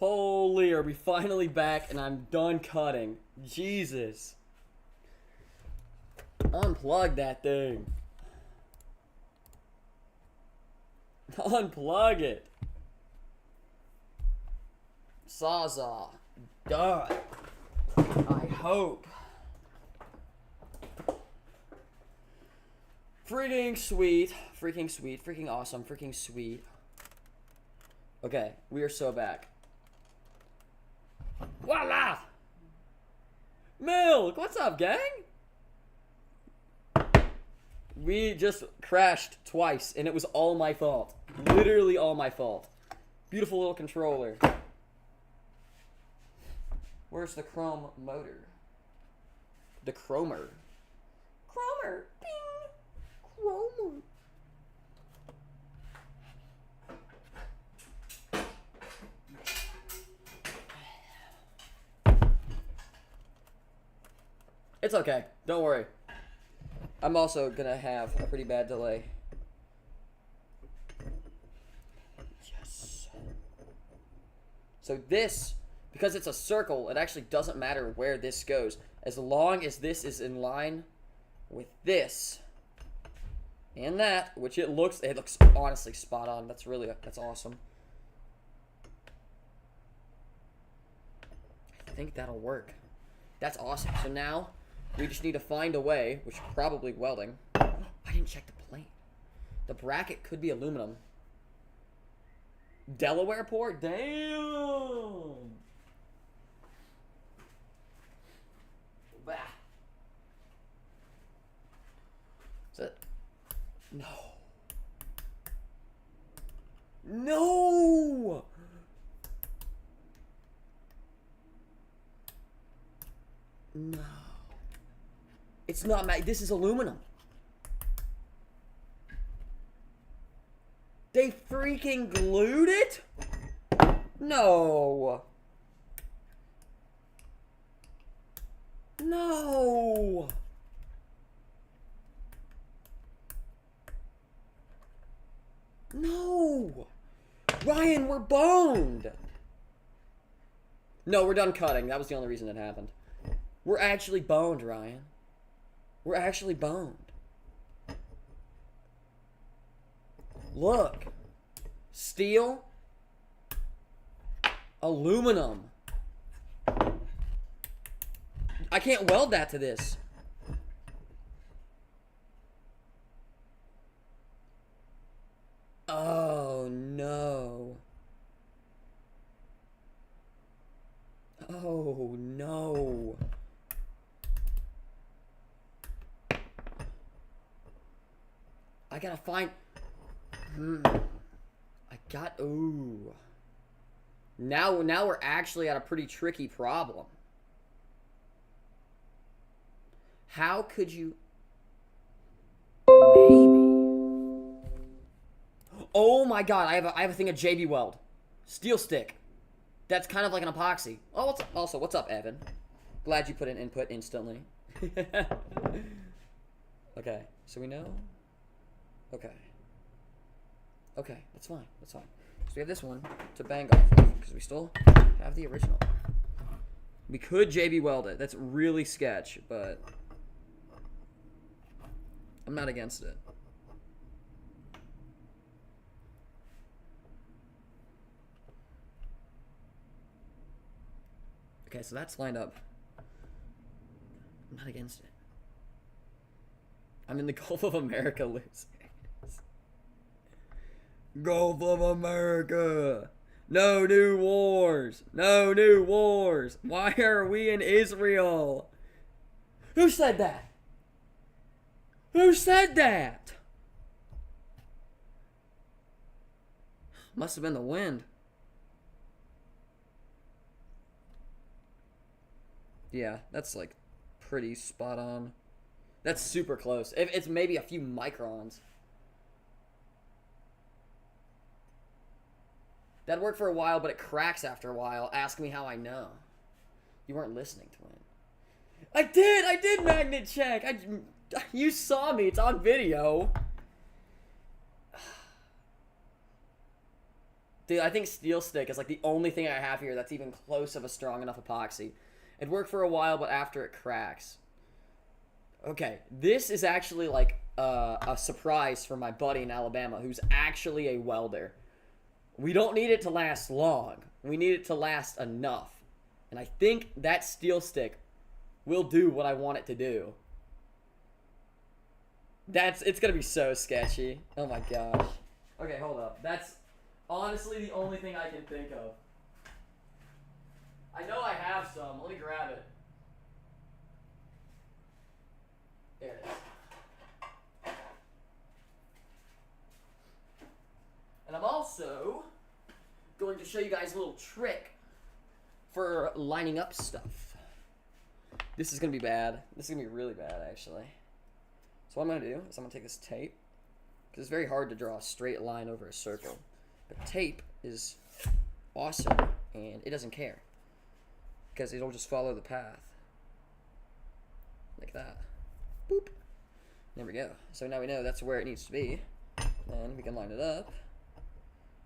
Holy, are we finally back and I'm done cutting. Jesus. Unplug that thing. Unplug it. Sawzall. Done. I hope. Freaking sweet. Freaking sweet. Freaking awesome. Freaking sweet. Okay, we are so back. Voila! Milk! What's up, gang? We just crashed twice, and it was all my fault. Literally all my fault. Beautiful little controller. Where's the chrome motor? The chromer. Chromer! Bing! Chromer! It's okay. Don't worry. I'm also gonna have a pretty bad delay. Yes. So this, because it's a circle, it actually doesn't matter where this goes. As long as this is in line with this and that, which it looks honestly spot on. That's awesome. I think that'll work. That's awesome. So now we just need to find a way, which probably welding. I didn't check the plate. The bracket could be aluminum. Delaware port? Damn! Bah. Is it? No. No! No. It's not this is aluminum. They freaking glued it? No. No. No. Ryan, we're boned. No, we're done cutting. That was the only reason it happened. We're actually boned, Ryan. We're actually boned. Look. Steel. Aluminum. I can't weld that to this. Oh, no. Oh, no. I gotta find... Ooh. Now we're actually at a pretty tricky problem. How could you... Maybe. Oh my god, I have a thing of JB Weld. Steel stick. That's kind of like an epoxy. Oh, what's up, Evan? Glad you put in input instantly. Okay, so we know... Okay. Okay, that's fine. That's fine. So we have this one to bang off of, because we still have the original. We could JB weld it. That's really sketch, but I'm not against it. Okay, so that's lined up. I'm not against it. I'm in the Gulf of America losing. Gulf of America. No new wars. No new wars. Why are we in Israel? Who said that? Who said that? Must have been the wind. Yeah, that's like pretty spot on. That's super close. It's maybe a few microns. That worked for a while, but it cracks after a while. Ask me how I know. You weren't listening, Twin. I did magnet check. You saw me. It's on video. Dude, I think steel stick is like the only thing I have here that's even close of a strong enough epoxy. It worked for a while, but after it cracks. Okay, this is actually like a surprise for my buddy in Alabama who's actually a welder. We don't need it to last long. We need it to last enough. And I think that steel stick will do what I want it to do. It's gonna be so sketchy. Oh my gosh. Okay, hold up. That's honestly the only thing I can think of. I know I have some. Let me grab it. There it is. And I'm also going to show you guys a little trick for lining up stuff. This is going to be bad. This is going to be really bad, actually. So what I'm going to do is I'm going to take this tape, because it's very hard to draw a straight line over a circle. But tape is awesome, and it doesn't care, because it'll just follow the path. Like that. Boop. There we go. So now we know that's where it needs to be. And we can line it up.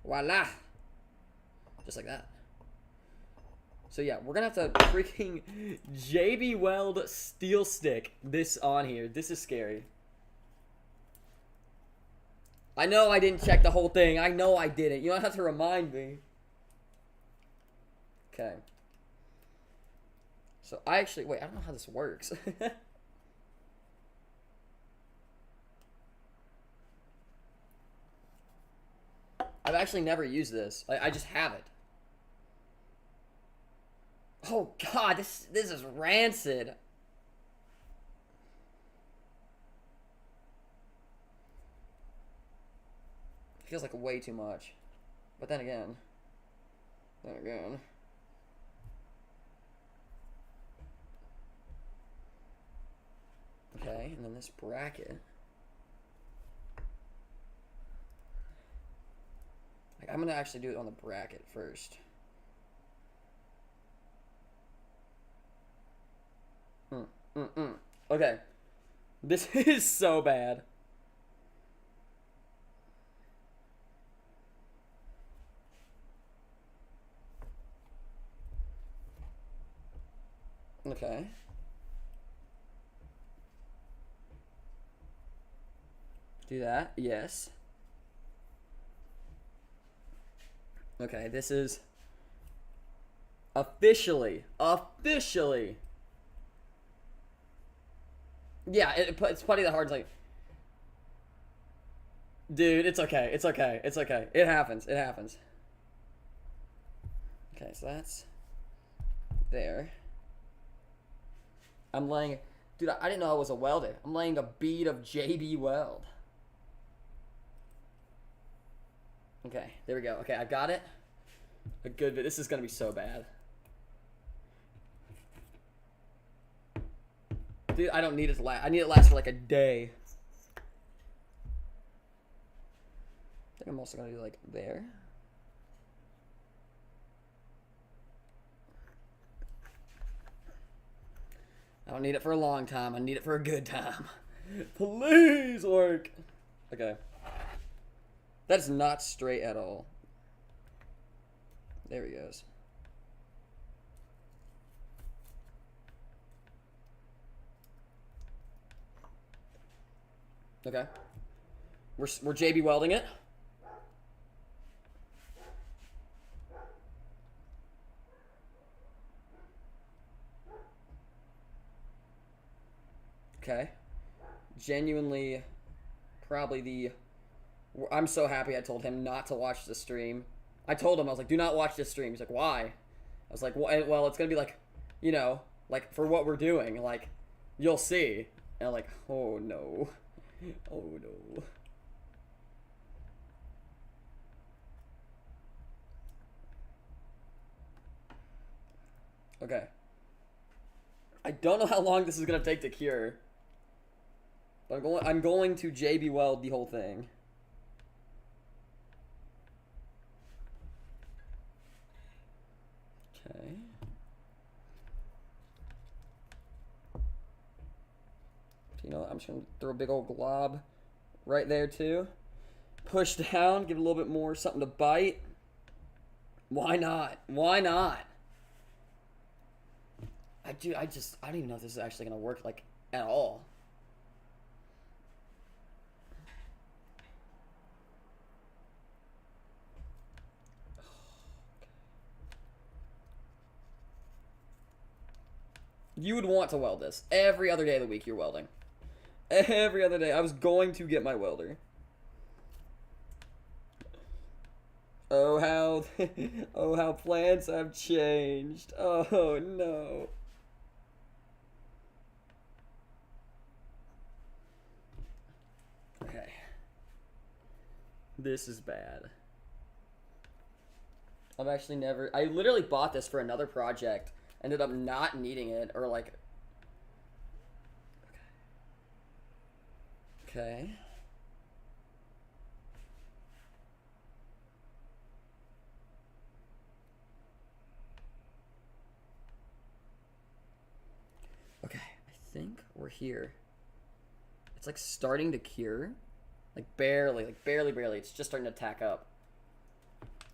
Voila! Just like that. So yeah, we're gonna have to freaking JB Weld steel stick this on here. This is scary. I know I didn't check the whole thing. I know I didn't. You don't have to remind me. Okay. So I actually, wait, I don't know how this works. I've actually never used this. I just have it. Oh god, this is rancid. Feels like way too much. But then again. Okay, and then this bracket. Like, I'm gonna actually do it on the bracket first. Okay. This is so bad. Okay. Do that. Yes. Okay, this is officially. Yeah, it's putty that hard. Like, dude, it's okay. It's okay. It's okay. It happens. It happens. Okay, so that's there. I'm laying, dude, I didn't know I was a welder. I'm laying a bead of JB Weld. Okay, there we go. Okay, I got it. A good bit. This is gonna be so bad. Dude, I don't need it to last. I need it to last for like a day. I think I'm also gonna do like there. I don't need it for a long time. I need it for a good time. Please work. Okay. That's not straight at all. There he goes. Okay. We're JB welding it. Okay. Genuinely, probably the... I'm so happy I told him not to watch the stream. I told him, I was like, do not watch this stream. He's like, why? I was like, well, it's going to be like, you know, like, for what we're doing. Like, you'll see. And I'm like, oh, no. Oh, no. Okay. I don't know how long this is going to take to cure. But I'm going to JB Weld the whole thing. Okay. You know what? I'm just going to throw a big old glob right there too. Push down, give it a little bit more something to bite. Why not? Why not? I don't even know if this is actually gonna work, like, at all. You would want to weld this. Every other day of the week, you're welding. Every other day. I was going to get my welder. Oh, how... oh, how plans have changed. Oh, no. Okay. This is bad. I've actually never... I literally bought this for another project. Ended up not needing it, or like... Okay. Okay, I think we're here. It's like starting to cure. Like barely, barely. It's just starting to tack up.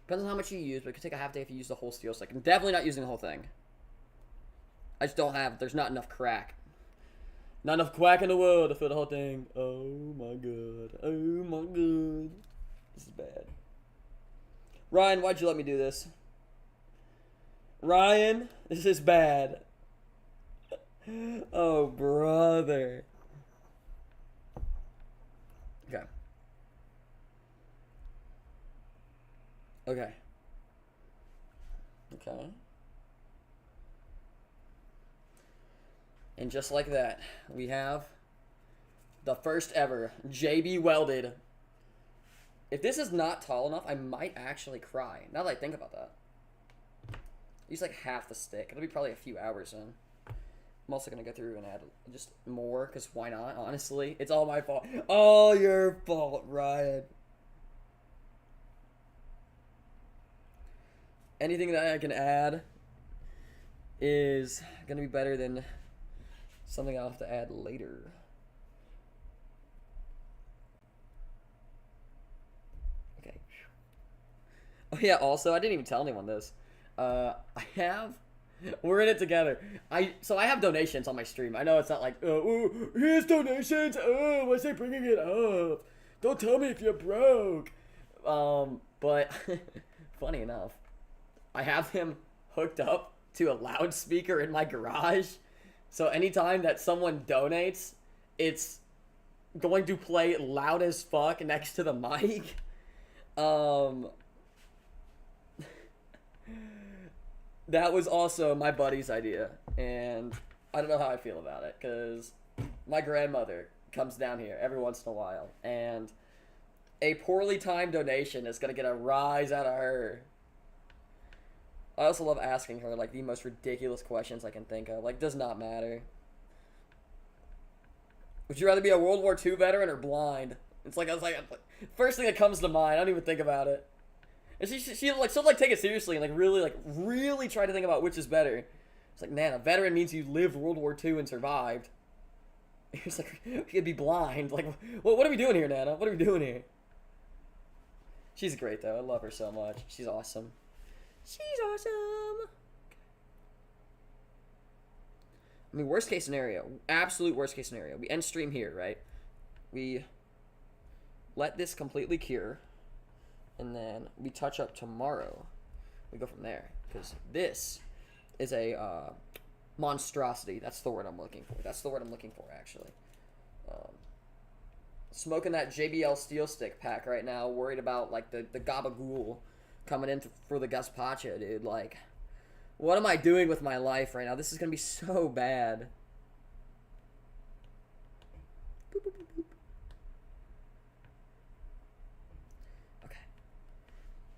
Depends on how much you use, but it could take a half day if you use the whole steel stick. I'm definitely not using the whole thing. I just don't have, there's not enough crack. Not enough quack in the world to fill the whole thing. Oh my god. Oh my god. This is bad. Ryan, why'd you let me do this? Ryan, this is bad. Oh, brother. Okay. Okay. Okay. And just like that, we have the first ever JB welded. If this is not tall enough, I might actually cry. Now that I think about that. Use like half the stick. It'll be probably a few hours in. I'm also going to go through and add just more, because why not, honestly? It's all my fault. All your fault, Ryan. Anything that I can add is going to be better than something I'll have to add later. Okay. Oh yeah, also, I didn't even tell anyone this. We're in it together. So I have donations on my stream. I know it's not like, oh, here's donations. Oh, why's they bringing it up? Don't tell me if you're broke. But funny enough, I have him hooked up to a loudspeaker in my garage. So anytime that someone donates, it's going to play loud as fuck next to the mic. That was also my buddy's idea, and I don't know how I feel about it, because my grandmother comes down here every once in a while, and a poorly timed donation is going to get a rise out of her. I also love asking her, like, the most ridiculous questions I can think of. Like, does not matter. Would you rather be a World War II veteran or blind? It's like, I was like, first thing that comes to mind. I don't even think about it. And she like, so like, take it seriously and, like, really try to think about which is better. It's like, man, a veteran means you lived World War II and survived. It's like, you could be blind. Like, what are we doing here, Nana? What are we doing here? She's great, though. I love her so much. She's awesome. She's awesome. I mean, worst case scenario. Absolute worst case scenario. We end stream here, right? We let this completely cure. And then we touch up tomorrow. We go from there. Because this is a monstrosity. That's the word I'm looking for. That's the word I'm looking for, actually. Smoking that JBL steel stick pack right now. Worried about, like, the gabagool coming in for the gazpacho, dude. Like, what am I doing with my life right now? This is going to be so bad. Boop, boop, boop, boop.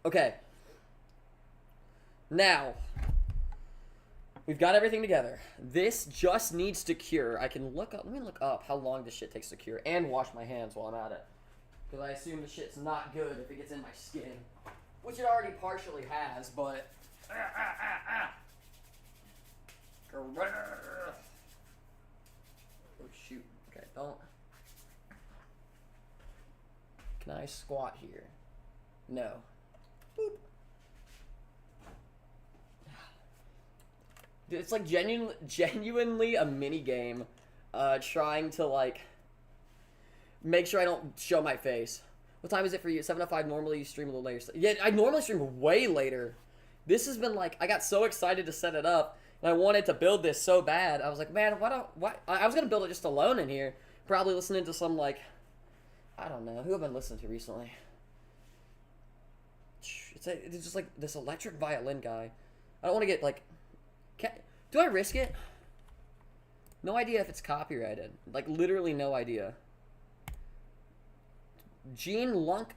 Okay. Now, we've got everything together. This just needs to cure. I can look up, let me look up how long this shit takes to cure and wash my hands while I'm at it. Because I assume the shit's not good if it gets in my skin. Which it already partially has, but... Oh, shoot. Okay, don't... Can I squat here? No. Boop. Dude, it's like genuinely a mini game, trying to like make sure I don't show my face. What time is it for you? 7 to 5. Normally you stream a little later. Yeah, I normally stream way later. This has been like, I got so excited to set it up, and I wanted to build this so bad. I was like, man, I was gonna build it just alone in here, probably listening to some like, I don't know, who I've been listening to recently. It's just like this electric violin guy. I don't want to get like, do I risk it? No idea if it's copyrighted. Like literally no idea. Gene Luck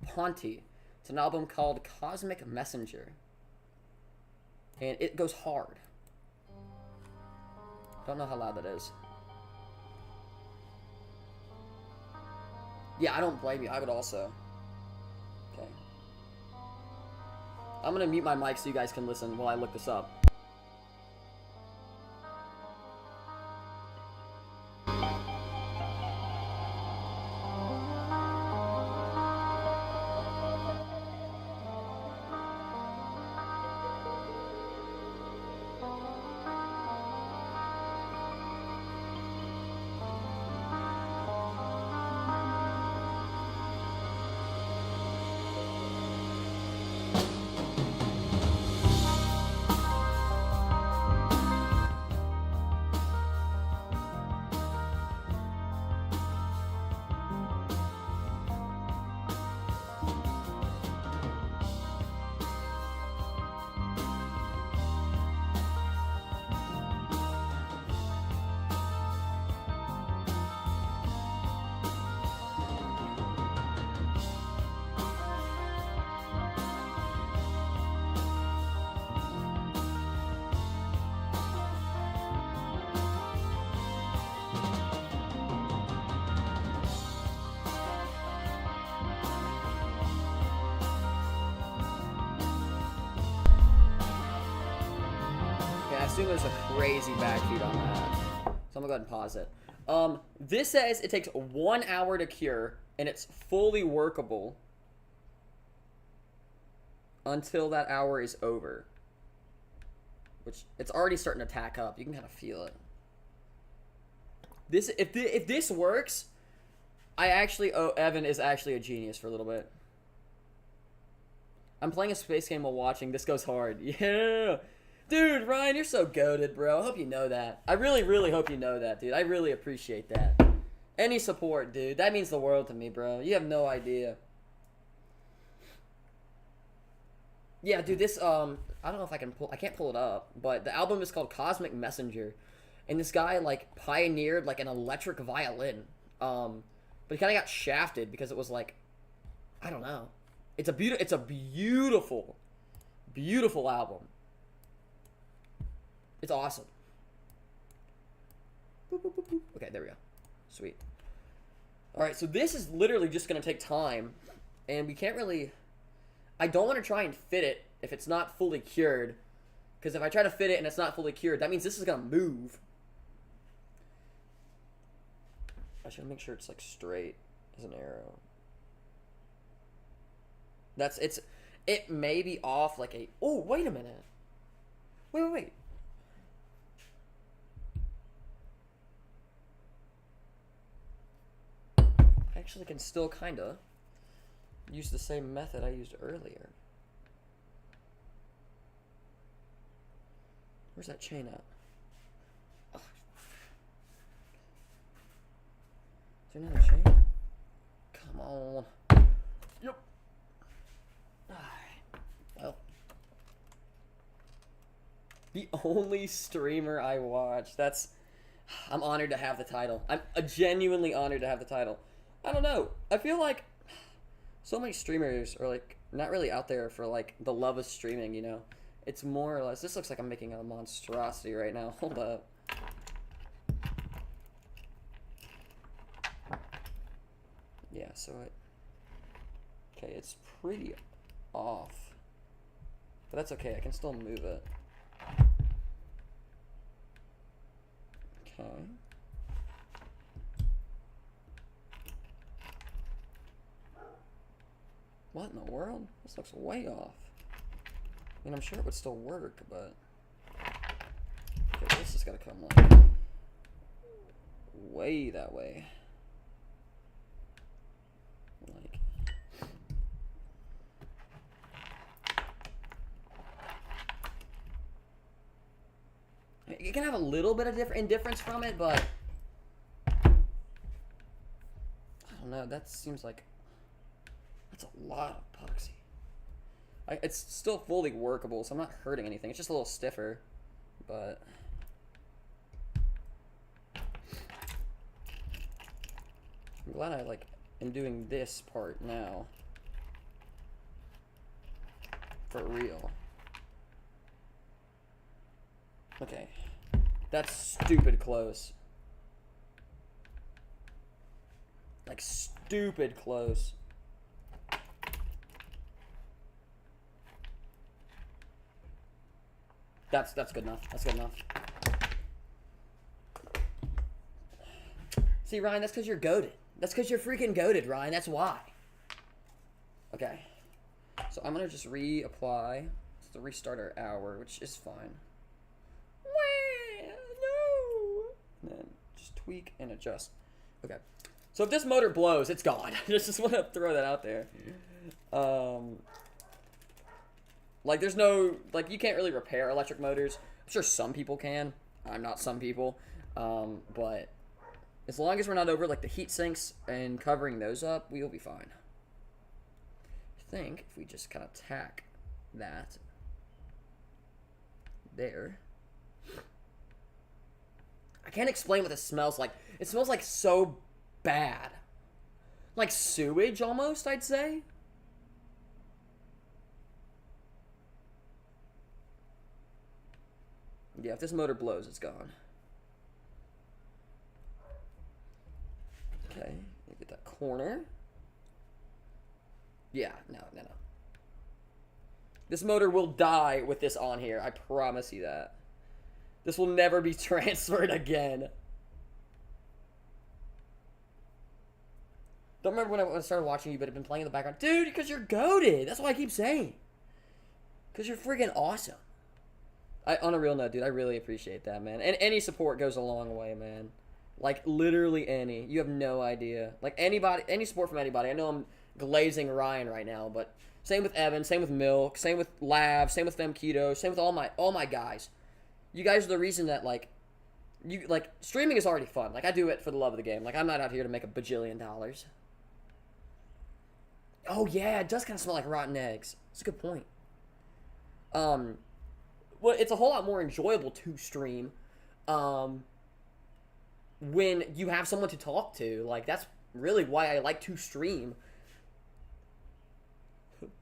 Ponte. It's an album called Cosmic Messenger. And it goes hard. Don't know how loud that is. Yeah, I don't blame you. I would also. Okay. I'm gonna mute my mic so you guys can listen while I look this up. I assume there's a crazy backfeed on that. So I'm gonna go ahead and pause it. This says it takes 1 hour to cure, and it's fully workable until that hour is over. Which, it's already starting to tack up. You can kind of feel it. If this works, Evan is actually a genius for a little bit. I'm playing a space game while watching. This goes hard. Yeah! Dude, Ryan, you're so goated, bro. I hope you know that. I really, really hope you know that, dude. I really appreciate that. Any support, dude. That means the world to me, bro. You have no idea. Yeah, dude, this, I don't know if I can't pull it up, but the album is called Cosmic Messenger. And this guy, like, pioneered, like, an electric violin. But he kind of got shafted because it was, like, I don't know. It's a beautiful, beautiful album. It's awesome. Boop, boop, boop, boop. Okay, there we go. Sweet. Alright, so this is literally just going to take time. And we can't really... I don't want to try and fit it if it's not fully cured. Because if I try to fit it and it's not fully cured, that means this is going to move. I should make sure it's like straight as an arrow. It may be off like a... Oh, wait a minute. Wait. Actually can still kinda use the same method I used earlier. Where's that chain at? Ugh. Is there another chain? Come on. Yep. Alright. Well. The only streamer I watch. I'm honored to have the title. I'm genuinely honored to have the title. I don't know. I feel like so many streamers are like not really out there for like the love of streaming, you know? It's more or less, this looks like I'm making a monstrosity right now. Hold up. Yeah, so okay, it's pretty off. But that's okay, I can still move it. Okay. What in the world? This looks way off. I mean, I'm sure it would still work, but... Okay, this is gonna come like way that way. Like. You can have a little bit of indifference from it, but I don't know. That seems like that's a lot of epoxy. It's still fully workable, so I'm not hurting anything. It's just a little stiffer, but I'm glad I am doing this part now for real. Okay, that's stupid close. Like stupid close. That's good enough. That's good enough. See, Ryan, that's because you're goated. That's because you're freaking goated, Ryan. That's why. Okay. So I'm going to just reapply to restart our hour, which is fine. No. And then just tweak and adjust. Okay. So if this motor blows, it's gone. Just want to throw that out there. Like, there's no, like, you can't really repair electric motors. I'm sure some people can. I'm not some people. But as long as we're not over, like, the heat sinks and covering those up, we'll be fine. I think if we just kind of tack that there. I can't explain what this smells like. It smells like so bad. Like sewage, almost, I'd say. Yeah, if this motor blows, it's gone. Okay, get that corner. Yeah, no. This motor will die with this on here. I promise you that. This will never be transferred again. Don't remember when I started watching you, but I've been playing in the background. Dude, because you're goated. That's what I keep saying. Because you're freaking awesome. On a real note, dude, I really appreciate that, man. And any support goes a long way, man. Like, literally any. You have no idea. Like, anybody, any support from anybody. I know I'm glazing Ryan right now, but same with Evan, same with Milk, same with Lav, same with Femketo, same with all my guys. You guys are the reason that, streaming is already fun. Like, I do it for the love of the game. Like, I'm not out here to make $1 bajillion. Oh, yeah, it does kind of smell like rotten eggs. That's a good point. Well, it's a whole lot more enjoyable to stream when you have someone to talk to. Like, that's really why I like to stream.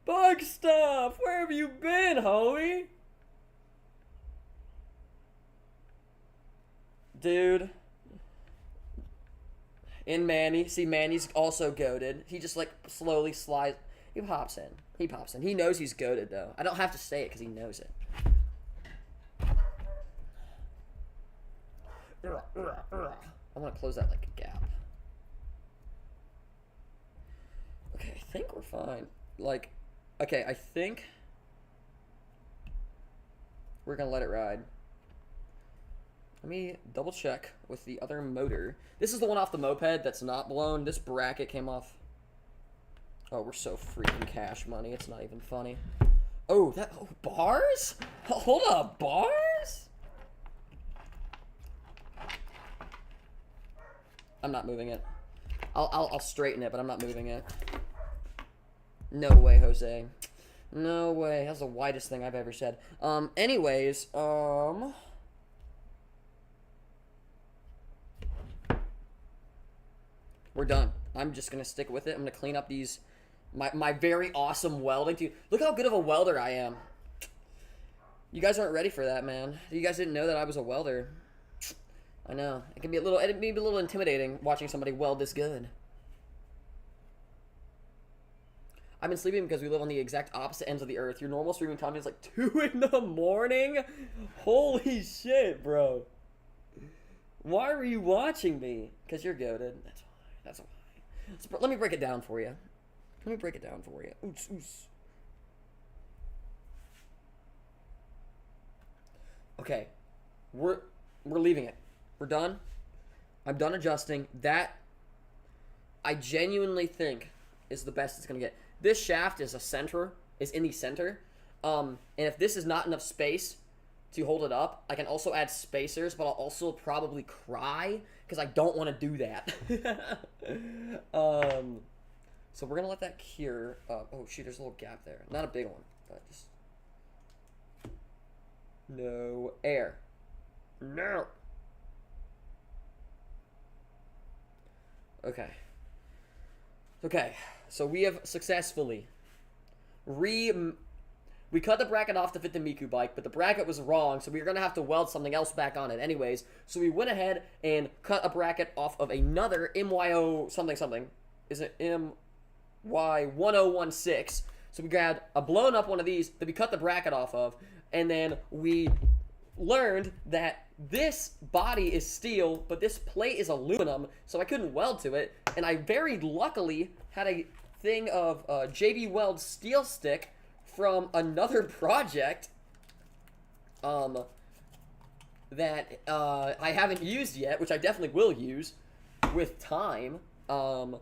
Bug stuff! Where have you been, homie? Dude. In Manny. See, Manny's also goated. He just, slowly slides. He pops in. He knows he's goated, though. I don't have to say it because he knows it. I want to close that gap. Okay, I think we're fine. Okay, I think we're going to let it ride. Let me double check with the other motor. This is the one off the moped that's not blown. This bracket came off. Oh, we're so freaking cash money. It's not even funny. Oh, bars? Hold up, bars? I'm not moving it. I'll straighten it, but I'm not moving it. No way, Jose. No way. That's the widest thing I've ever said. Anyways, we're done. I'm just gonna stick with it. I'm gonna clean up these my very awesome welding. Dude, look how good of a welder I am. You guys aren't ready for that, man. You guys didn't know that I was a welder. I know. It can be a little intimidating watching somebody weld this good. I've been sleeping because we live on the exact opposite ends of the earth. Your normal streaming time is 2 in the morning? Holy shit, bro. Why were you watching me? Because you're goated. That's why. Let me break it down for you. Oots, oots. Okay. we're leaving it. We're done. I'm done adjusting. That, I genuinely think, is the best it's going to get. This shaft is in the center. And if this is not enough space to hold it up, I can also add spacers, but I'll also probably cry because I don't want to do that. So we're going to let that cure. Oh, shoot, there's a little gap there. Not a big one, but just... No air. No. Okay. Okay, so we have successfully we cut the bracket off to fit the Miku bike, but the bracket was wrong, so we were going to have to weld something else back on it anyways. So we went ahead and cut a bracket off of another MYO something something. Is it MY1016? So we grabbed a blown up one of these that we cut the bracket off of, and then we learned that this body is steel, but this plate is aluminum, so I couldn't weld to it, and I very luckily had a thing of JB Weld steel stick from another project that I haven't used yet, which I definitely will use with time. So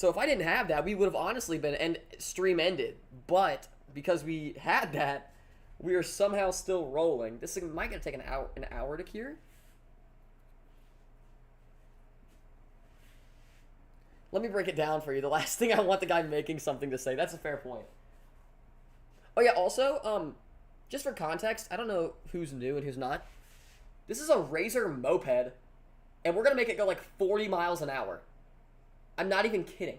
if I didn't have that, we would have honestly been stream ended, but because we had that, we are somehow still rolling. This thing might gonna take an hour to cure. Let me break it down for you. The last thing I want the guy making something to say. That's a fair point. Oh yeah, also, just for context, I don't know who's new and who's not. This is a Razor moped, and we're gonna make it go like 40 miles an hour. I'm not even kidding.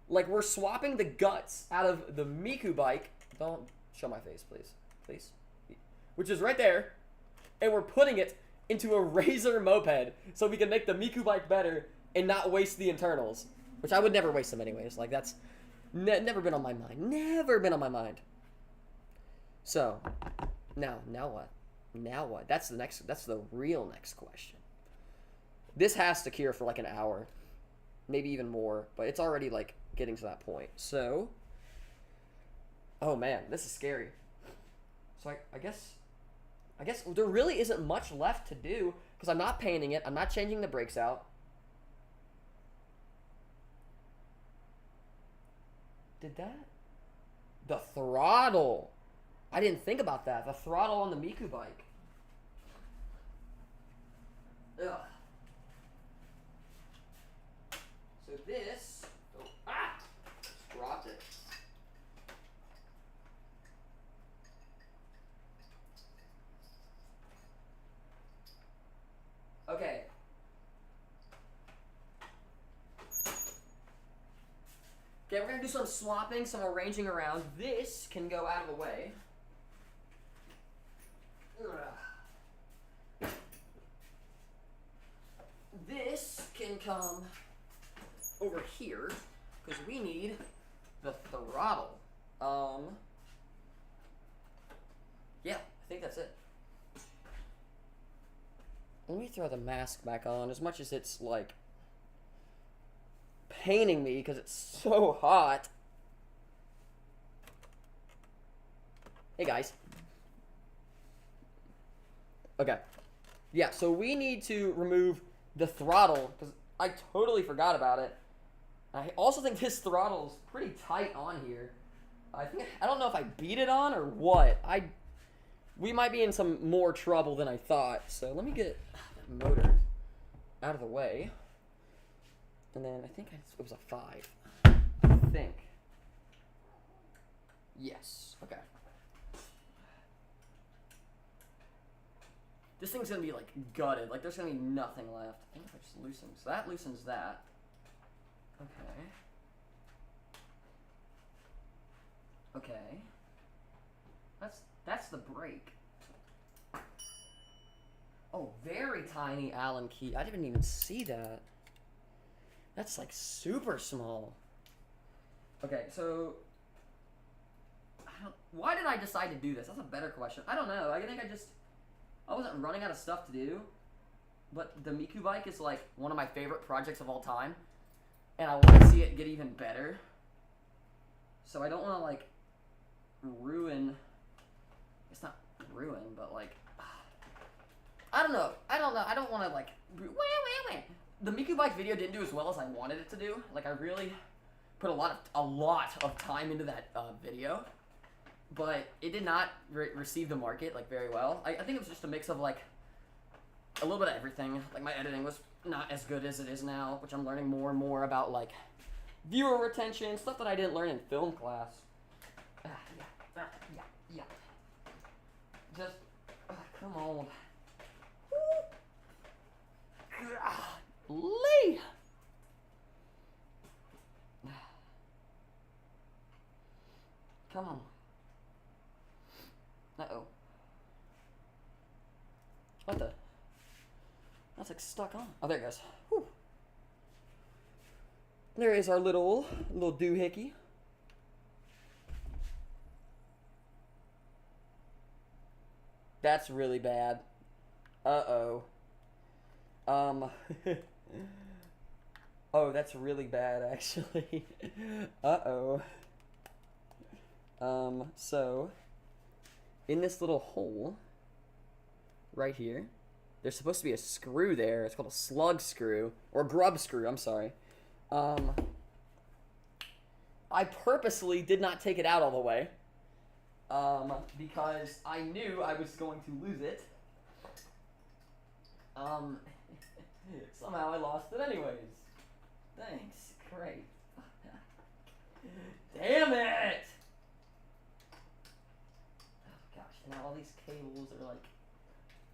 Like, we're swapping the guts out of the Miku bike. Don't show my face, please. Please. Which is right there. And we're putting it into a Razor moped so we can make the Miku bike better and not waste the internals. Which I would never waste them anyways. Like, that's never been on my mind. Never been on my mind. So, now what? Now what? That's the real next question. This has to cure for like an hour. Maybe even more. But it's already like getting to that point. So, oh man, this is scary. So I guess there really isn't much left to do because I'm not painting it. I'm not changing the brakes out. Did that? The throttle. I didn't think about that. The throttle on the Miku bike. Ugh. So this... Oh, just dropped it. Okay. Okay, we're going to do some swapping, some arranging around. This can go out of the way. Ugh. This can come over here, because we need the throttle. Yeah, I think that's it. Let me throw the mask back on, as much as it's, like, paining me because it's so hot. Hey, guys. Okay. Yeah, so we need to remove the throttle, because I totally forgot about it. I also think this throttle is pretty tight on here. I don't know if I beat it on or what. We might be in some more trouble than I thought. So let me get that motor out of the way. And then I think it was a 5. I think. Yes. Okay. This thing's going to be, like, gutted. Like, there's going to be nothing left. I think if I just loosen. So that loosens that. Okay. Okay. That's the brake. Oh, very tiny Allen key. I didn't even see that. That's like super small. Okay, so why did I decide to do this? That's a better question. I don't know. I think I wasn't running out of stuff to do. But the Miku bike is like one of my favorite projects of all time. And I want to see it get even better. So I don't want to like ruin... It's not ruin, but like... I the Miku bike video didn't do as well as I wanted it to do. Like I really put a lot of time into that video, but it did not receive the market like very well. I think it was just a mix of like a little bit of everything. Like my editing was not as good as it is now, which I'm learning more and more about, like viewer retention, stuff that I didn't learn in film class. Yeah. Just come on. Lee. Come on. Uh-oh. What the? That's like stuck on. Oh, there it goes. Whew. There is our little doohickey. That's really bad. Uh-oh. Oh, that's really bad, actually. Uh-oh. So, in this little hole, right here, there's supposed to be a screw there. It's called a slug screw, or grub screw, I'm sorry. I purposely did not take it out all the way, because I knew I was going to lose it. Somehow I lost it anyways. Thanks. Great. Damn it! Oh gosh, and now all these cables are like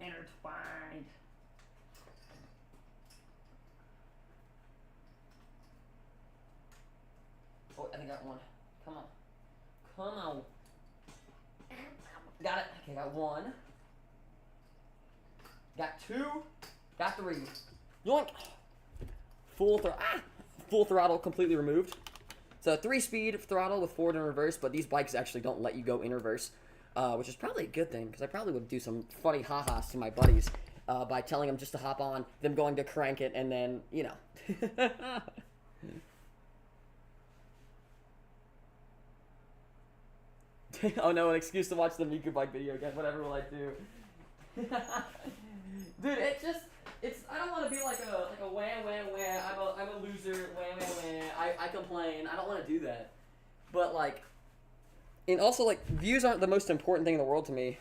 intertwined. Oh, I think I got one. Come on. Come on. Got it. Okay, got one. Got two. Got three. Yoink. Full throttle completely removed. So 3-speed throttle with forward and reverse, but these bikes actually don't let you go in reverse, which is probably a good thing, because I probably would do some funny ha-has to my buddies by telling them just to hop on, them going to crank it, and then, you know. Oh no, an excuse to watch the Miku bike video again. Whatever will I do? Dude, I don't want to be like a wah wah wah. I'm a loser. Wah wah wah. I complain. I don't want to do that. But like, and also like, views aren't the most important thing in the world to me.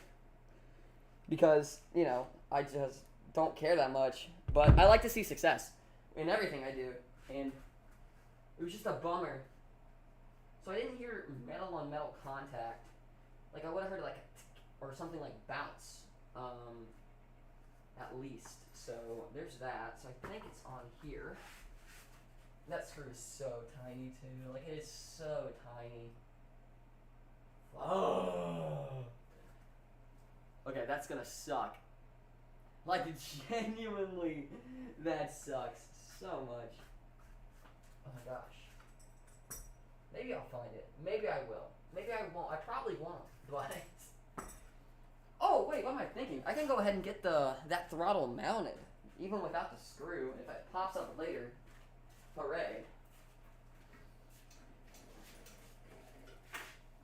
Because, you know, I just don't care that much. But I like to see success in everything I do, and it was just a bummer. So I didn't hear metal on metal contact. Like I would have heard like a tick or something like bounce, at least. So there's that. So I think it's on here. That screw is so tiny too. Like it is so tiny. Oh. Okay, that's gonna suck. Like genuinely, that sucks so much. Oh my gosh. Maybe I'll find it. Maybe I will. Maybe I won't. I probably won't. But oh wait, what am I thinking? I can go ahead and get that throttle mounted, even without the screw. If it pops up later, hooray!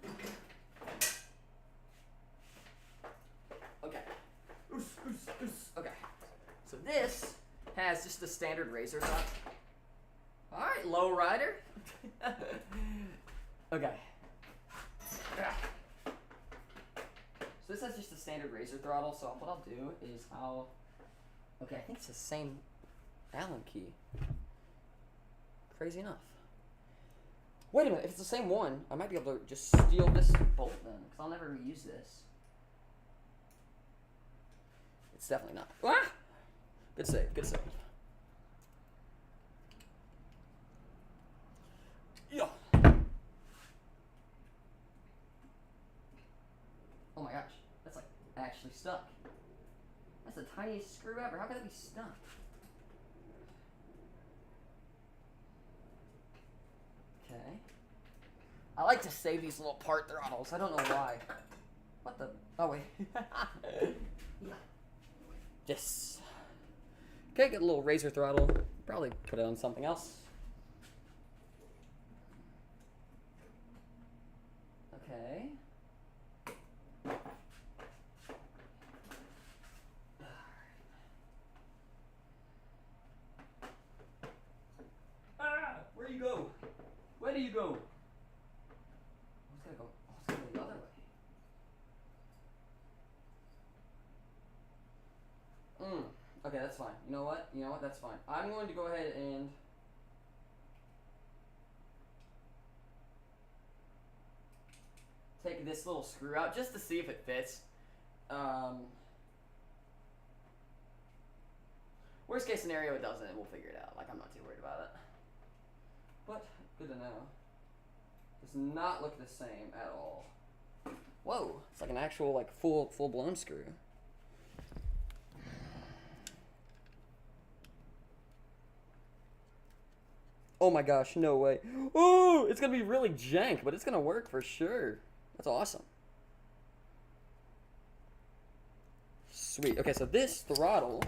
Okay. Okay. So this has just the standard razor top. All right, low rider. Okay. So this has just a standard razor throttle, so what I'll do is okay, I think it's the same Allen key. Crazy enough. Wait a minute, if it's the same one, I might be able to just steal this bolt then, because I'll never reuse this. It's definitely not. Ah! Good save, good save. Yeah. Oh my gosh, that's like actually stuck. That's the tiniest screw ever. How could that be stuck? Okay. I like to save these little part throttles. I don't know why. What the? Oh wait. Yeah. Yes. Okay, get a little razor throttle. Probably put it on something else. Okay. that's fine. You know what? You know what? That's fine. I'm going to go ahead and take this little screw out just to see if it fits. Worst case scenario, it doesn't. We'll figure it out. Like, I'm not too worried about it. But good to know. Does not look the same at all. Whoa! It's like an actual, like, full blown screw. Oh my gosh, no way. Oh, it's gonna be really jank, but it's gonna work for sure. That's awesome. Sweet. Okay, so this throttle.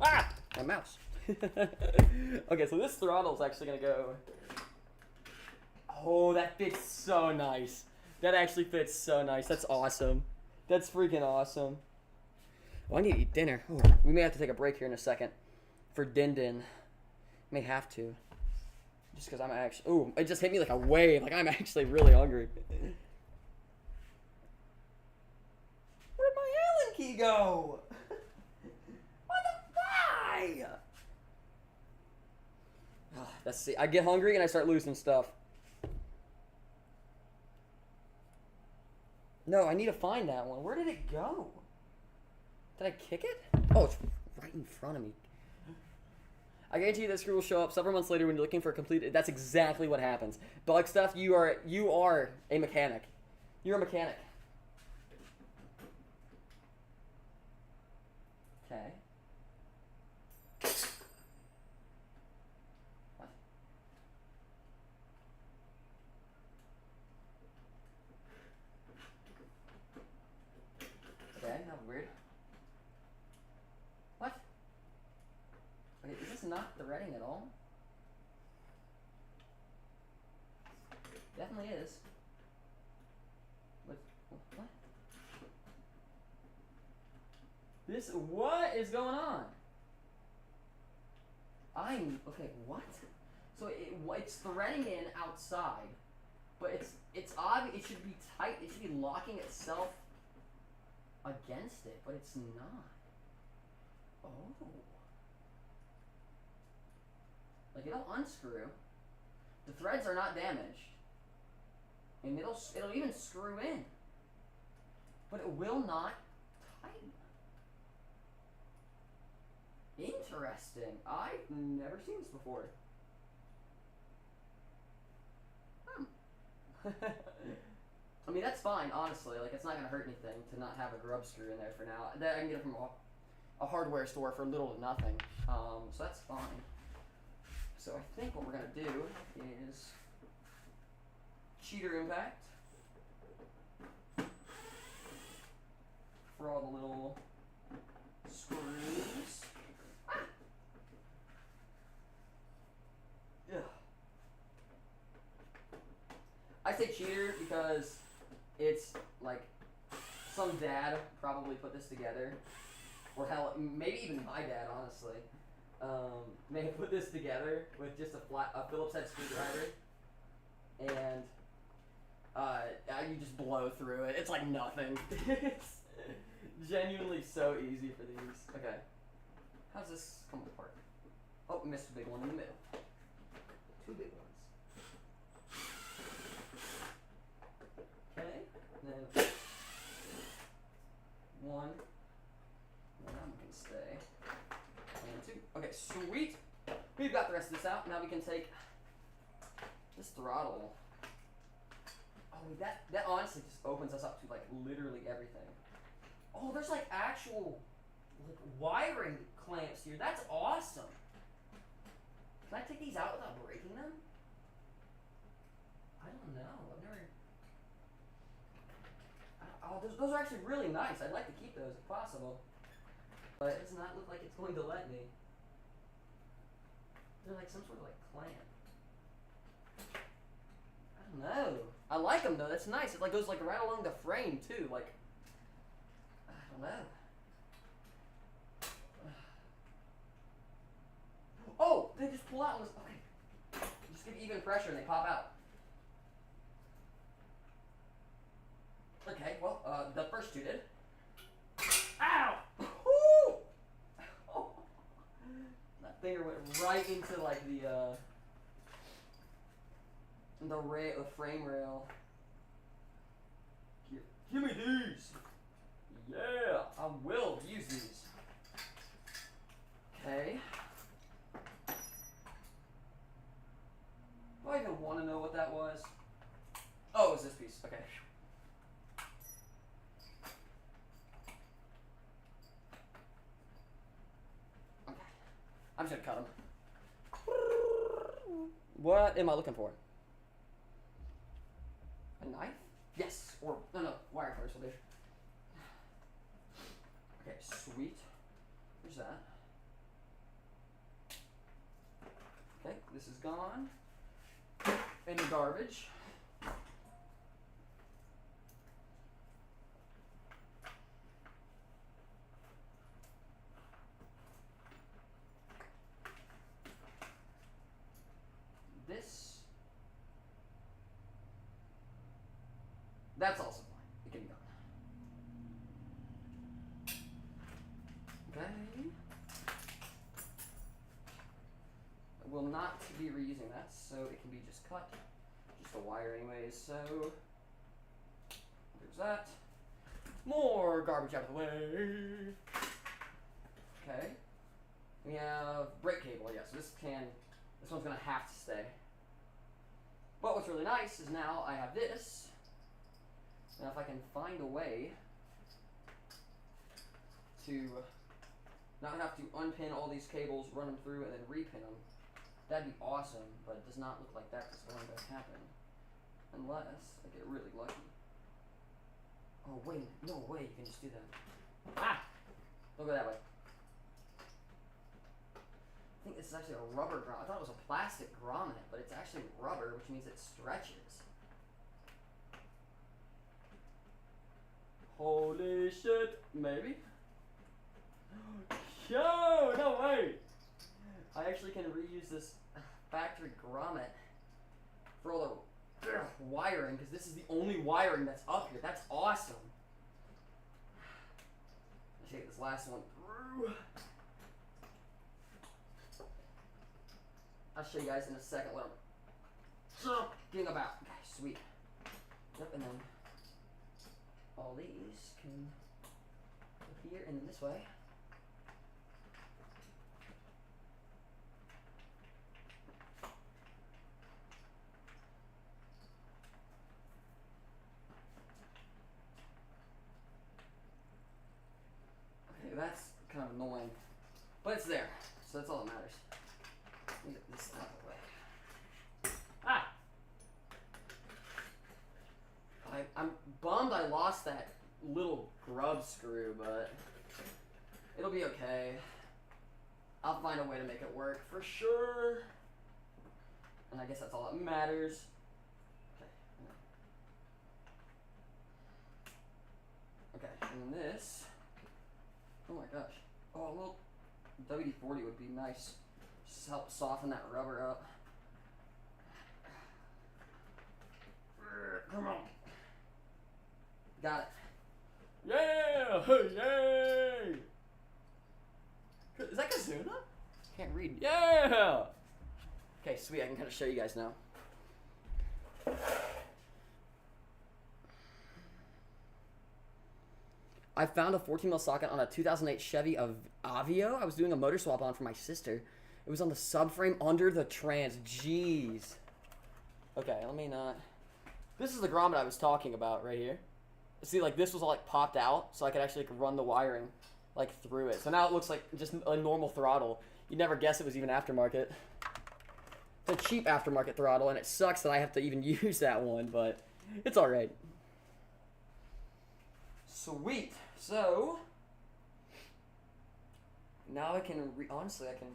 Ah! My mouse. Okay, so this throttle is actually gonna go. Oh, that fits so nice. That actually fits so nice. That's awesome. That's freaking awesome. Well, I need to eat dinner. Ooh, we may have to take a break here in a second for Din. May have to. Just because I'm actually... Ooh, it just hit me like a wave. Like, I'm actually really hungry. Where'd my Allen key go? What the why? Let's see. I get hungry and I start losing stuff. No, I need to find that one. Where did it go? Did I kick it? Oh, it's right in front of me. I guarantee you this screw will show up several months later when you're looking for a complete... That's exactly what happens. Bug stuff, you are a mechanic. You're a mechanic. Okay. What? Okay, that was weird. What? Wait, is this not threading at all? Definitely is. What? What is going on? Okay, what? So it's threading in outside, but it's obvious, it should be tight, it should be locking itself against it, but it's not. Oh. Like, it'll unscrew. The threads are not damaged. And it'll even screw in. But it will not tighten. Interesting. I've never seen this before. I mean, that's fine, honestly. Like, it's not going to hurt anything to not have a grub screw in there for now. That I can get it from a hardware store for little to nothing. So that's fine. So I think what we're going to do is cheater impact for all the little screws. Ah! Yeah. I say cheater because it's like some dad probably put this together, or hell, maybe even my dad, honestly. May have put this together with just a Phillips head screwdriver, and you just blow through it. It's like nothing. It's genuinely so easy for these. Okay, how's this come apart? Oh, missed a big one in the middle. Two big ones. Okay, then one. And I'm gonna stay. And two. Okay, sweet. We've got the rest of this out. Now we can take this throttle. Oh, that honestly just opens us up to like literally everything. Oh, there's like actual like wiring clamps here. That's awesome. Can I take these out without breaking them? I don't know. I've never. Oh, those are actually really nice. I'd like to keep those if possible. But it does not look like it's going to let me. They're like some sort of like clamp. I don't know. I like them though. That's nice. It like goes like right along the frame too. Like, I don't know. Oh, they just pull out. Okay. Just give even pressure and they pop out. Okay. Well, the first two did. Ow! Woo! Oh right into like the frame rail. Give me these. Yeah, I will use these. Okay. Do I even want to know what that was? Oh, it was this piece. Okay. Okay. I'm just gonna cut them. What am I looking for? A knife? Yes. Or no, wire cutters will do. Okay, sweet. There's that. Okay, this is gone. In the garbage. That's also fine. It can be done. Okay. I will not be reusing that, so it can be just cut. Just a wire anyways, so there's that. More garbage out of the way. Okay. We have brake cable, yeah, so this one's gonna have to stay. But what's really nice is now I have this. Now if I can find a way to not have to unpin all these cables, run them through, and then repin them, that'd be awesome, but it does not look like that's going to happen. Unless I get really lucky. Oh wait, no way you can just do that. Ah! Don't go that way. I think this is actually a rubber grommet. I thought it was a plastic grommet, but it's actually rubber, which means it stretches. Holy shit, maybe? Yo, no way! I actually can reuse this factory grommet for all the wiring, because this is the only wiring that's up here. That's awesome. Let's take this last one through. I'll show you guys in a second what I'm talking about. Okay, sweet. Yep, and then all these can go here and then this way. Okay, that's kind of annoying, but it's there, so that's all that matters. Let me get this out of the way. Ah! I'm bummed I lost that little grub screw, but it'll be okay. I'll find a way to make it work for sure. And I guess that's all that matters. Okay. Okay, and this. Oh my gosh. Oh, a little WD-40 would be nice. Just help soften that rubber up. Come on. Got it. Yeah! Yay! Is that Kazuna? Can't read. Yeah! Okay, sweet. I can kind of show you guys now. I found a 14 mil socket on a 2008 Chevy Aveo. I was doing a motor swap on for my sister. It was on the subframe under the trans. Jeez. Okay, let me not. This is the grommet I was talking about right here. See, like this was all like popped out, so I could actually like, run the wiring like through it. So now it looks like just a normal throttle. You'd never guess it was even aftermarket. It's a cheap aftermarket throttle, and it sucks that I have to even use that one, but it's all right. Sweet. So now I can honestly I can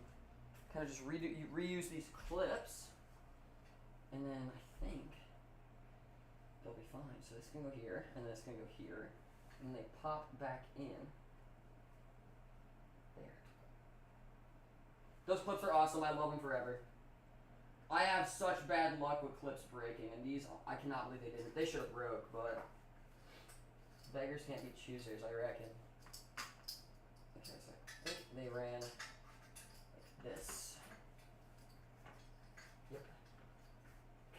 kind of just reuse these clips, and then I think they'll be fine. So this can go here, and this can go here, and they pop back in. There. Those clips are awesome. I love them forever. I have such bad luck with clips breaking, and these, I cannot believe they didn't. They should have broke, but beggars can't be choosers, I reckon. Okay, so I think they ran like this.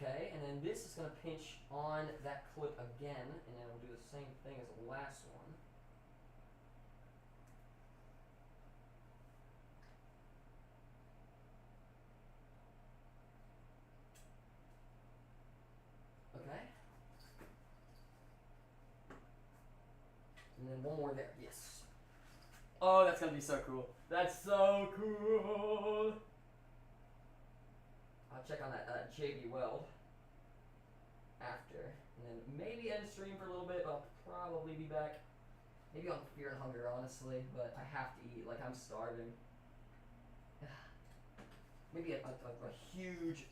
Okay, and then this is going to pinch on that clip again, and then we'll do the same thing as the last one. Okay. And then one more there. Yes. Oh, that's going to be so cool. That's so cool. I'll check on that JB Weld after. And then maybe end stream for a little bit, but I'll probably be back. Maybe on Fear and Hunger, honestly, but I have to eat. Like, I'm starving. Maybe a huge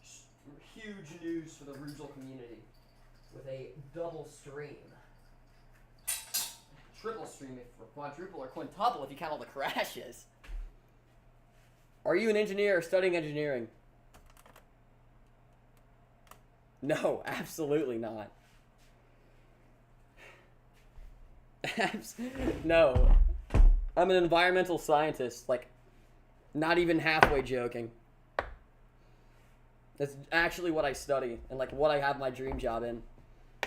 news for the Rugel community with a double stream. Triple stream or quadruple or quintuple if you count all the crashes. Are you an engineer or studying engineering? No, absolutely not. No. I'm an environmental scientist, like, not even halfway joking. That's actually what I study and, like, what I have my dream job in.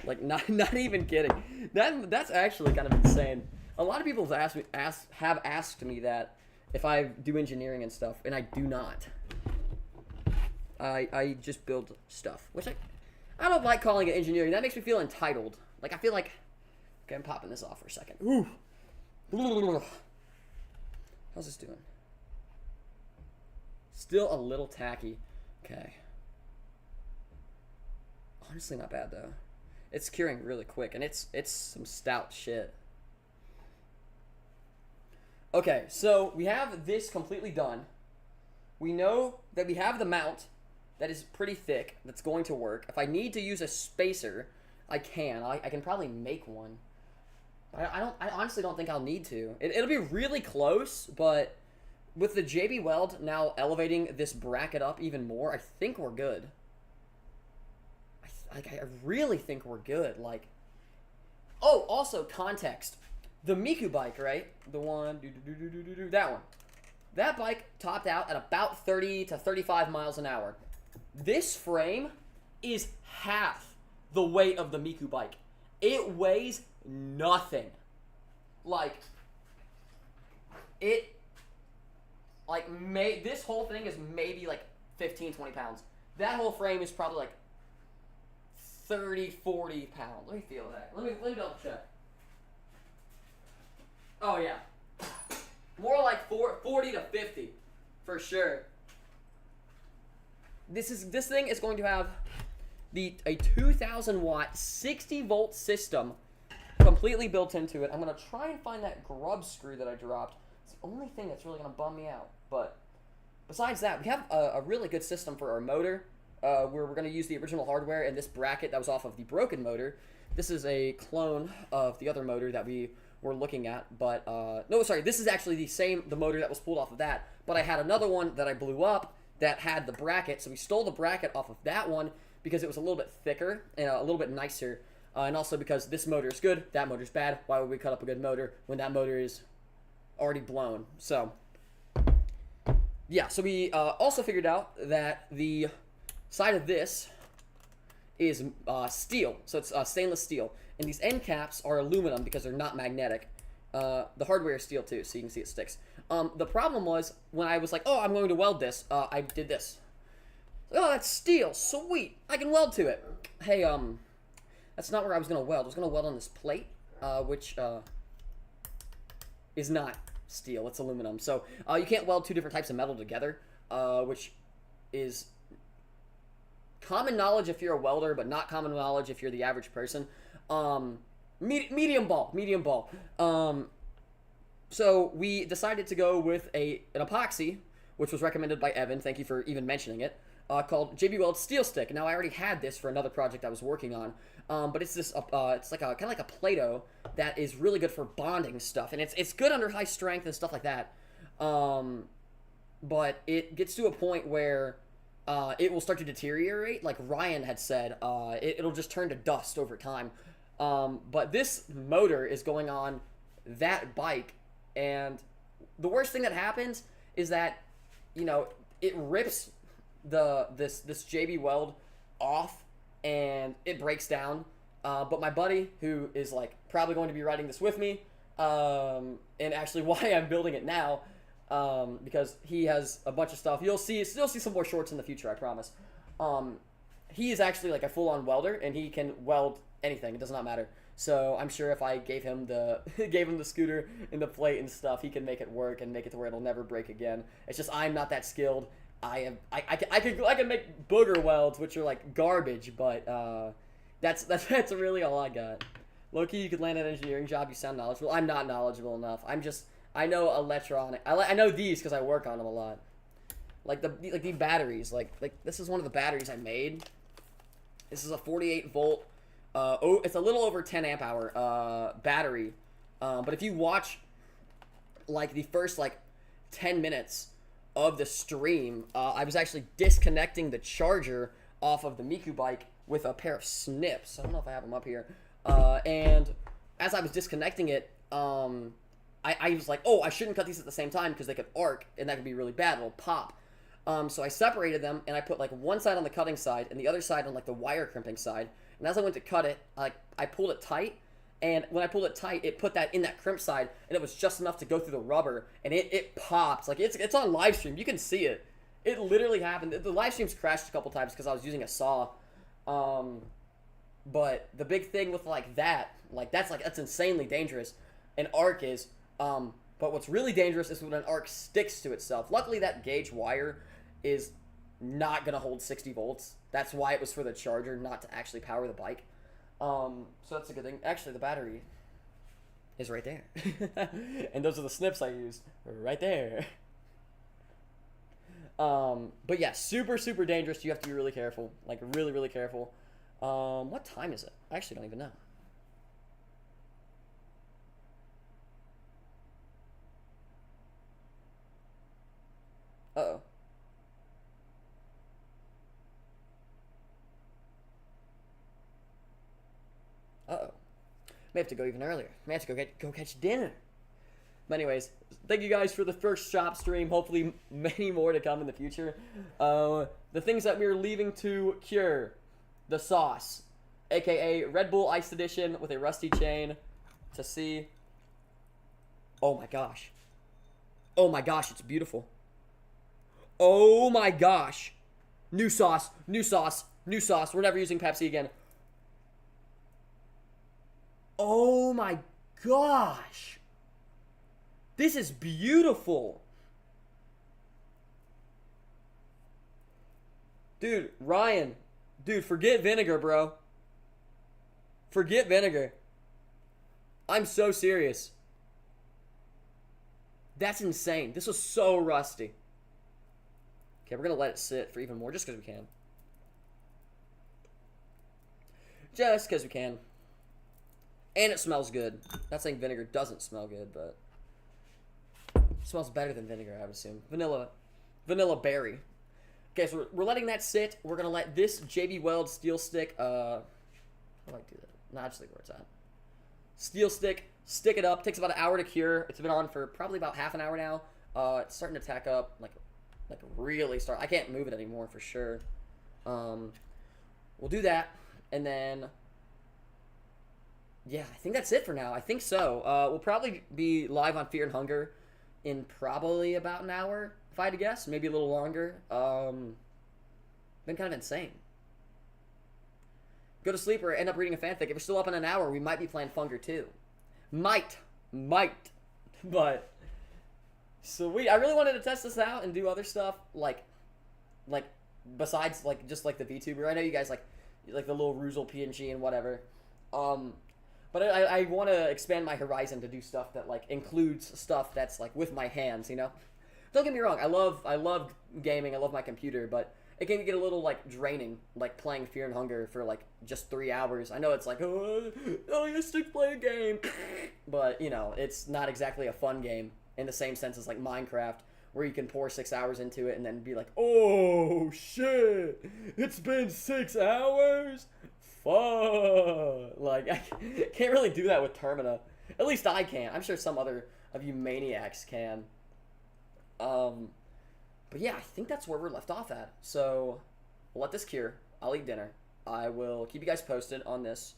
Like, not even kidding. That's actually kind of insane. A lot of people have asked me that if I do engineering and stuff, and I do not. I just build stuff, which I don't like calling it engineering. That makes me feel entitled. Like, I feel like... Okay, I'm popping this off for a second. Ooh. How's this doing? Still a little tacky. Okay. Honestly, not bad, though. It's curing really quick, and it's some stout shit. Okay, so we have this completely done. We know that we have the mount that is pretty thick, that's going to work. If I need to use a spacer, I can. I can probably make one. I honestly don't think I'll need to. It'll be really close, but with the JB Weld now elevating this bracket up even more, I think we're good. I really think we're good. Like, oh, also context. The Miku bike, right? The one, that one. That bike topped out at about 30 to 35 miles an hour. This frame is half the weight of the Miku bike. It weighs nothing. Like, this whole thing is maybe like 15, 20 pounds. That whole frame is probably like 30, 40 pounds. Let me feel that. Let me double check. Oh, yeah. More like 40 to 50, for sure. This thing is going to have a 2,000 watt, 60 volt system completely built into it. I'm gonna try and find that grub screw that I dropped. It's the only thing that's really gonna bum me out. But besides that, we have a really good system for our motor. Where we're gonna use the original hardware and this bracket that was off of the broken motor. This is a clone of the other motor that we were looking at, but no, sorry, this is actually the motor that was pulled off of that. But I had another one that I blew up that had the bracket, so we stole the bracket off of that one because it was a little bit thicker and a little bit nicer, and also because this motor is good, that motor's bad. Why would we cut up a good motor when that motor is already blown? So yeah, so we also figured out that the side of this is steel, so it's stainless steel, and these end caps are aluminum because they're not magnetic. The hardware is steel too, so you can see it sticks. The problem was when I was like, oh, I'm going to weld this, I did this. Oh, that's steel, sweet, I can weld to it. Hey, that's not where I was going to weld. I was going to weld on this plate, which is not steel, it's aluminum. So you can't weld two different types of metal together, which is common knowledge if you're a welder, but not common knowledge if you're the average person. Medium ball. So we decided to go with an epoxy, which was recommended by Evan. Thank you for even mentioning it. Called JB Weld Steel Stick. Now I already had this for another project I was working on, but it's this. It's like kind of like a Play-Doh that is really good for bonding stuff, and it's good under high strength and stuff like that. But it gets to a point where it will start to deteriorate. Like Ryan had said, it'll just turn to dust over time. But this motor is going on that bike, and the worst thing that happens is that, you know, it rips this JB Weld off and it breaks down. But my buddy, who is like probably going to be writing this with me, and actually why I'm building it now, because he has a bunch of stuff. You'll see some more shorts in the future, I promise. He is actually like a full-on welder, and he can weld anything. It does not matter. So I'm sure if I gave him the scooter and the plate and stuff, he can make it work and make it to where it'll never break again. It's just I'm not that skilled. I can make booger welds, which are like garbage, but that's really all I got. Low-key, you could land an engineering job. You sound knowledgeable. I'm not knowledgeable enough. I know electronic. I know these because I work on them a lot. Like the batteries. Like this is one of the batteries I made. This is a 48 volt. It's a little over 10 amp hour battery. But if you watch like the first like 10 minutes of the stream, I was actually disconnecting the charger off of the Miku bike with a pair of snips. I don't know if I have them up here. And as I was disconnecting it, I was like, oh, I shouldn't cut these at the same time because they could arc and that could be really bad. It'll pop. So I separated them and I put like one side on the cutting side and the other side on like the wire crimping side. And as I went to cut it, I pulled it tight. And when I pulled it tight, it put that in that crimp side, and it was just enough to go through the rubber, and it popped. Like it's on live stream. You can see it. It literally happened. The live streams crashed a couple times because I was using a saw. But the big thing with that's insanely dangerous. An arc is. But what's really dangerous is when an arc sticks to itself. Luckily, that gauge wire is not gonna hold 60 volts. That's why it was for the charger, not to actually power the bike. So that's a good thing. Actually, the battery is right there. And those are the snips I used right there. But yeah, super, super dangerous. You have to be really careful. Like, really, really careful. What time is it? I actually don't even know. Uh-oh. Uh-oh. May have to go even earlier. May have to go catch dinner. But anyways, thank you guys for the first shop stream. Hopefully many more to come in the future. The things that we're leaving to cure. The sauce. AKA Red Bull Ice Edition with a rusty chain. To see. Oh my gosh. Oh my gosh, it's beautiful. Oh my gosh. New sauce. New sauce. New sauce. We're never using Pepsi again. Oh my gosh. This is beautiful. Dude, Ryan. Dude, forget vinegar, bro. Forget vinegar. I'm so serious. That's insane. This was so rusty. Okay, we're going to let it sit for even more just because we can. Just because we can. And it smells good. Not saying vinegar doesn't smell good, but it smells better than vinegar, I would assume. Vanilla berry. Okay, so we're letting that sit. We're going to let this JB Weld steel stick, how do I do that? Nah, just leave where it's at. Steel stick, stick it up. Takes about an hour to cure. It's been on for probably about half an hour now. It's starting to tack up, like really start. I can't move it anymore for sure. We'll do that, and then yeah, I think that's it for now. I think so. We'll probably be live on Fear and Hunger in probably about an hour, if I had to guess. Maybe a little longer. Been kind of insane. Go to sleep or end up reading a fanfic. If we're still up in an hour, we might be playing Funger too. Might. But sweet. I really wanted to test this out and do other stuff like besides just the VTuber. I know you guys like the little Ruzel PNG and whatever. But I want to expand my horizon to do stuff that includes stuff that's with my hands, you know. Don't get me wrong. I love gaming. I love my computer, but it can get a little draining, playing Fear and Hunger for just 3 hours. I know it's oh, you stick play a game, but you know it's not exactly a fun game in the same sense as Minecraft, where you can pour 6 hours into it and then be like, oh shit, it's been 6 hours. Fuck. I can't really do that with Termina. At least I can't. I'm sure some other of you maniacs can. But yeah, I think that's where we're left off at. So we'll let this cure. I'll eat dinner. I will keep you guys posted on this.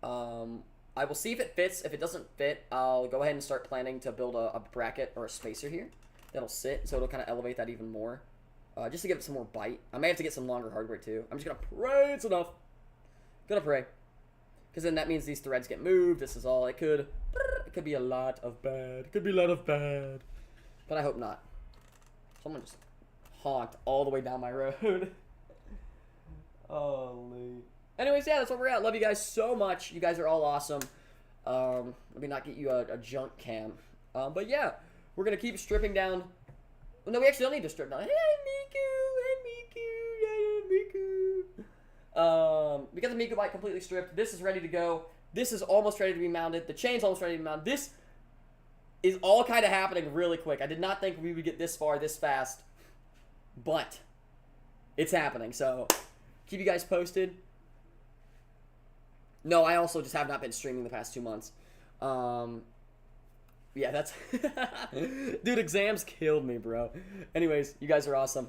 I will see if it fits. If it doesn't fit, I'll go ahead and start planning to build a bracket or a spacer here that'll sit, so it'll kind of elevate that even more. Just to give it some more bite. I may have to get some longer hardware too. I'm just gonna pray it's enough. Gonna pray. Because then that means these threads get moved. This is all. It could be a lot of bad. It could be a lot of bad. But I hope not. Someone just honked all the way down my road. Holy. Anyways, yeah, that's where we're at. Love you guys so much. You guys are all awesome. Let me not get you a junk cam. But yeah, we're going to keep stripping down. No, we actually don't need to strip down. Hey, Miku. We got the Miku bike completely stripped. This is ready to go. This is almost ready to be mounted. The chain's almost ready to be mounted. This is all kind of happening really quick. I did not think we would get this far this fast. But it's happening. So keep you guys posted. No, I also just have not been streaming the past 2 months. Yeah, that's... Dude, exams killed me, bro. Anyways, you guys are awesome.